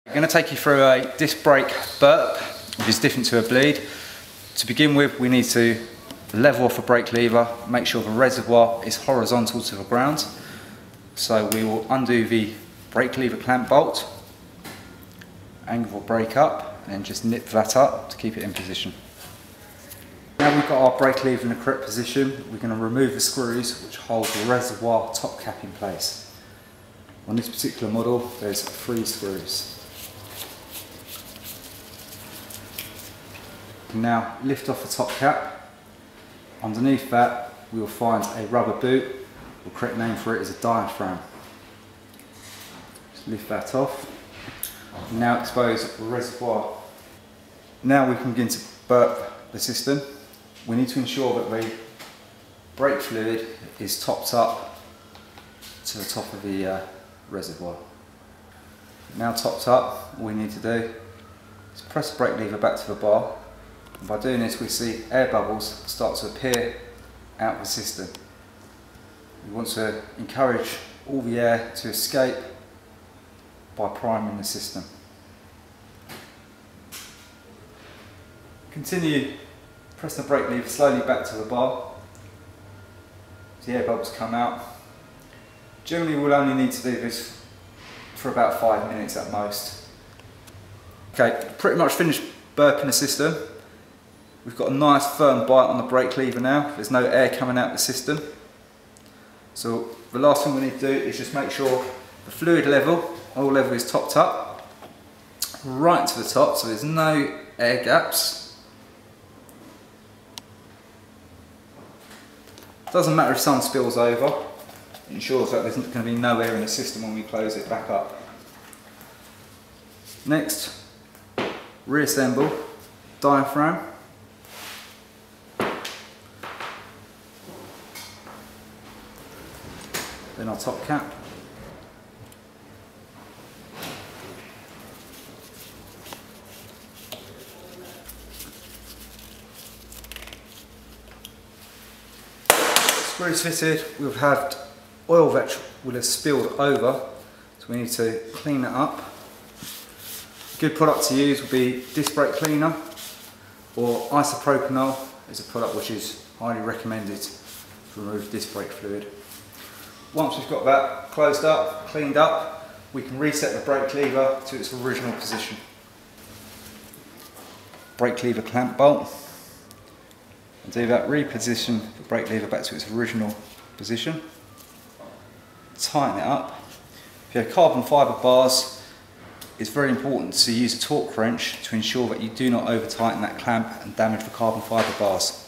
I'm going to take you through a disc brake burp, which is different to a bleed. To begin with, we need to level off the brake lever, make sure the reservoir is horizontal to the ground. So we will undo the brake lever clamp bolt, angle the brake up, and just nip that up to keep it in position. Now we've got our brake lever in the correct position, we're going to remove the screws which hold the reservoir top cap in place. On this particular model, there's 3 screws. Now lift off the top cap. Underneath that we will find a rubber boot. The correct name for it is a diaphragm. Just lift that off. Now expose the reservoir. Now we can begin to burp the system. We need to ensure that the brake fluid is topped up to the top of the reservoir. Now topped up, all we need to do is press the brake lever back to the bar. And by doing this, we see air bubbles start to appear out of the system. We want to encourage all the air to escape by priming the system. Continue, press the brake lever slowly back to the bar as the air bubbles come out. Generally we'll only need to do this for about 5 minutes at most. Okay, pretty much finished burping the system. We've got a nice firm bite on the brake lever now. There's no air coming out of the system. So the last thing we need to do is just make sure the fluid level, all level is topped up, right to the top, so there's no air gaps. Doesn't matter if some spills over, it ensures that there's going to be no air in the system when we close it back up. Next, reassemble diaphragm. Then our top cap. Screws fitted, we've had oil that will have spilled over, so we need to clean it up. A good product to use would be disc brake cleaner, or isopropanol is a product which is highly recommended to remove disc brake fluid. Once we've got that closed up, cleaned up, we can reset the brake lever to its original position. Brake lever clamp bolt. And do that, reposition the brake lever back to its original position. Tighten it up. If you have carbon fibre bars, it's very important to use a torque wrench to ensure that you do not over tighten that clamp and damage the carbon fibre bars.